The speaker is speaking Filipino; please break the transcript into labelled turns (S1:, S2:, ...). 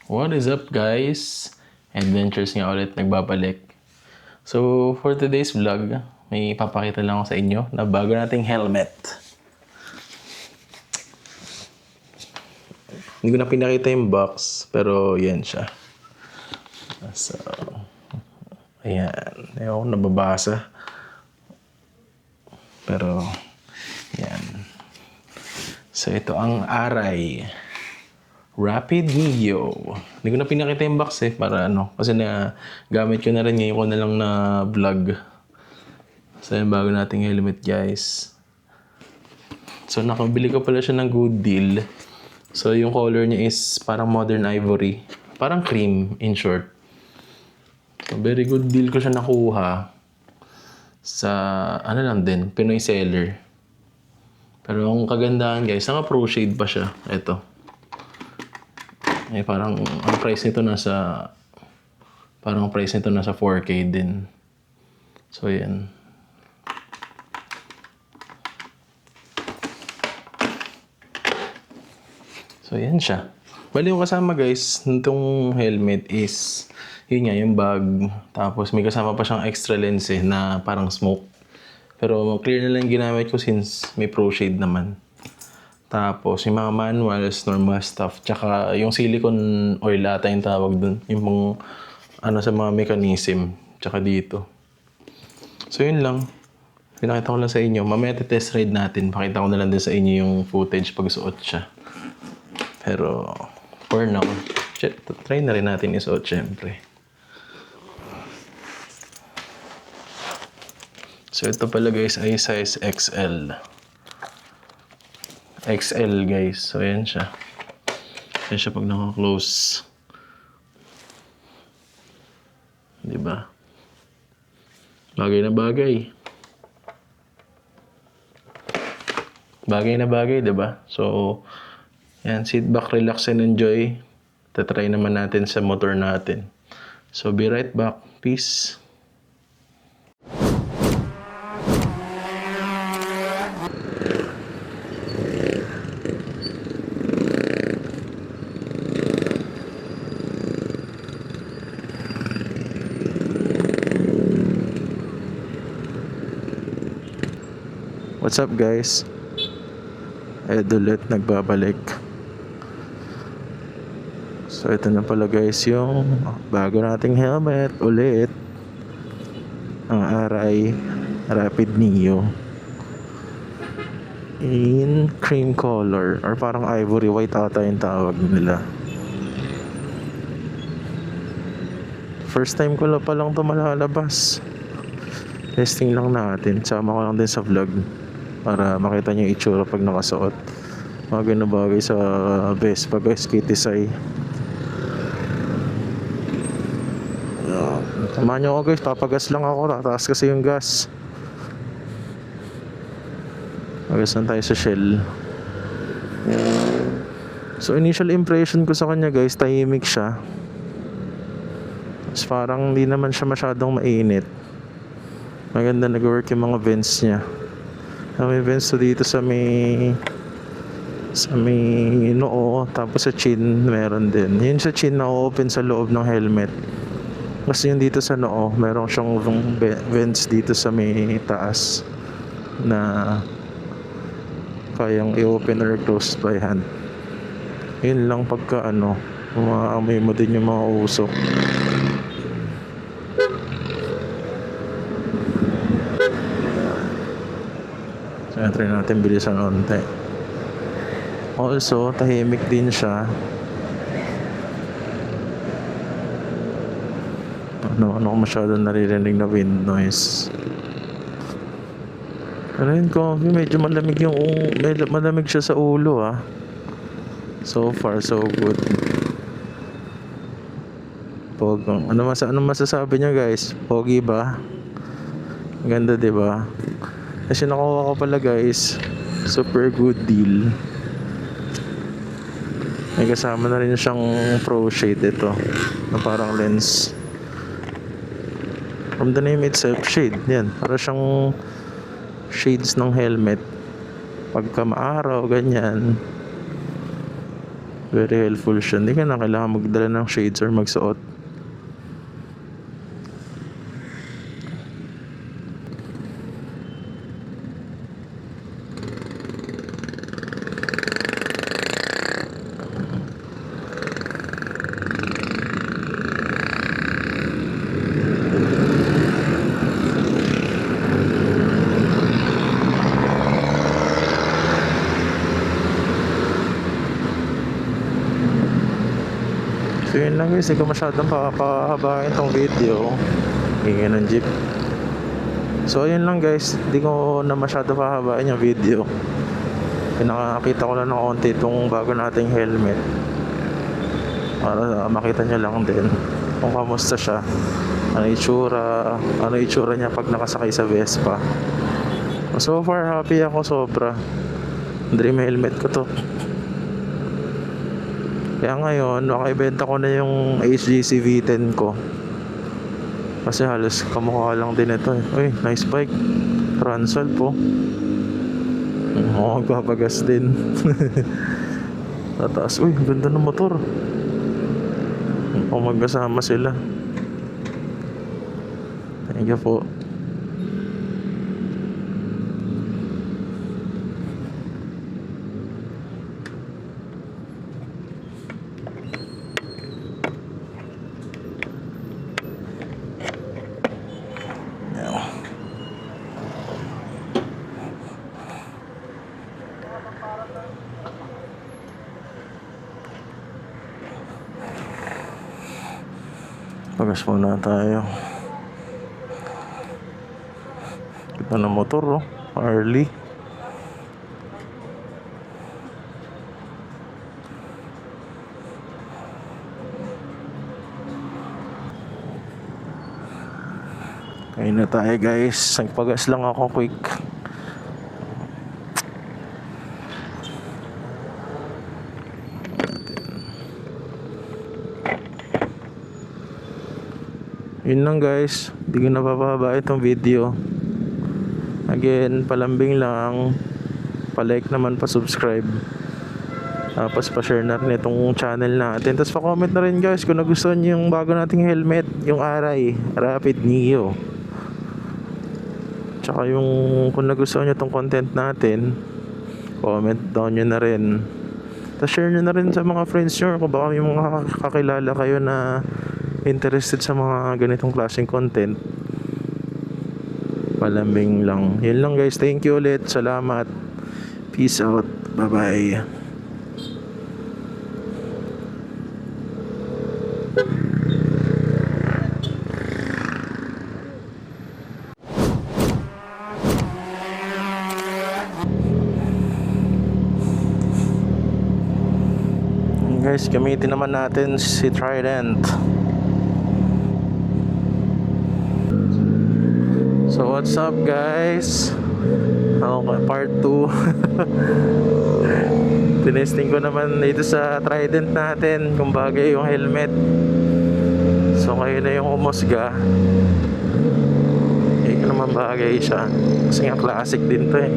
S1: What is up guys? Adventures nga ulit nagbabalik. So for today's vlog, may papakita lang ako sa inyo na bago nating helmet. Hindi ko na pinakita yung box, pero yan siya. So, ayan. Ayaw ko nababasa. Pero, yan. So ito ang Arai Rapid Neo. Hindi ko na pinakita yung box para kasi gamit ko na rin ngayon ko na lang na vlog. So yung bago nating helmet guys. So nakabili ko pala siya ng good deal. So yung color niya is parang modern ivory. Parang cream in short. So very good deal ko siya nakuha sa lang din, Pinoy seller. Pero ang kagandahan guys, naka-pro shade pa siya. Ito. Parang ang price nito nasa 4K din. So yan. So yan siya. Bali yung kasama guys nitong helmet is yun nga yung bag. Tapos may kasama pa siyang extra lens na parang smoke. Pero clear na lang ginamit ko since may pro shade naman. Tapos, yung mga manuals, normal stuff. Tsaka, yung silicone oil ata yung tawag dun. Yung sa mga mechanism. Tsaka dito. So, yun lang. Pinakita ko lang sa inyo. Mamaya test ride natin. Pakita ko na lang din sa inyo yung footage pag suot siya. Pero, for now, try na rin natin isuot syempre. So, ito pala guys ay size XL. XL guys. So, ayan siya. Ayan siya pag naka-close. Diba? Bagay na bagay. Bagay na bagay, diba? So, ayan. Sit back, relax, and enjoy. Tatry naman natin sa motor natin. So, be right back. Peace. What's up guys? Ulit nagbabalik. So ito na pala guys yung bago nating helmet ulit. Ang Arai Rapid Neo. In cream color or parang ivory white ata yung tawag nila. First time ko pa lang ito malalabas. Testing lang natin. Sama ko lang din sa vlog. Para makita nyo yung itsura pag nakasuot. Mga ganun bagay sa Vespa guys, Kitisay. Samahan nyo ako guys, papagas lang ako. Tataas kasi yung gas. Pagas lang tayo sa Shell. So initial impression ko sa kanya guys, tahimik siya. Tapos parang hindi naman siya masyadong mainit. Maganda nag-work yung mga vents niya. May vents to dito sa may noo, tapos sa chin meron din. Yun sa chin na open sa loob ng helmet. Kasi yung dito sa noo, meron siyang vents dito sa may taas na kayang i-open or close by hand. Yun lang pagka umaamoy mo din yung mga usok. So, try natin bilisan onte. Also, tahimik din siya. Ano ko masyadong naririnig na wind noise. Pero yun ko, medyo malamig malamig siya sa ulo So far, so good. Ano masasabi niya guys? Pogi ba? Ganda diba? Kasi nakuha ko pala guys, super good deal. May kasama na rin siyang pro shade ito na parang lens. From the name itself, shade. Yan, para siyang shades ng helmet. Pagka maaraw, ganyan. Very helpful siya. Hindi ka na kailangan magdala ng shades or magsuot. So yun lang guys, hindi ko masyadong pahabain tong video. Hingi ng jeep. So yun lang guys, hindi ko na masyado pahabain yung video. Pinakakita ko lang ng konti itong bago nating helmet. Para makita nyo lang din kung kamusta siya. Ano itsura niya pag nakasakay sa Vespa. So far happy ako sobra. Dream helmet ko to. Kaya ngayon, makaibenta ko na yung HGC V10 ko. Kasi halos kamukha lang din ito eh. Uy, nice bike. Transal po. Magpapagas din. Tataas. Uy, ganda ng motor. Kung magkasama sila. Thank you po. Pagas muna tayo. Kita na motor, oh. Harley. Kain na tayo guys. Nagpagas lang ako quick. Yun lang guys, hindi ko napapahaba itong video. Again, palambing lang. Pa-like naman, pa-subscribe. Tapos pa-share na rin itong channel natin. Tapos pa-comment na rin guys kung nagustuhan nyo yung bago nating helmet, yung Arai Rapid Neo. Tsaka yung kung nagustuhan nyo itong content natin, comment down nyo na rin. Tapos share nyo na rin sa mga friends nyo kung baka may mga kakilala kayo na interested sa mga ganitong klaseng content. Palambing lang. Yun lang guys. Thank you ulit. Salamat. Peace out. Bye bye. Guys, gamitin naman natin si Trident. So what's up guys? Okay, part 2. Tinesting ko naman dito sa Trident natin kung bagay yung helmet. So kayo na yung umusga. Hindi naman bagay siya. Kasi nga classic din to eh.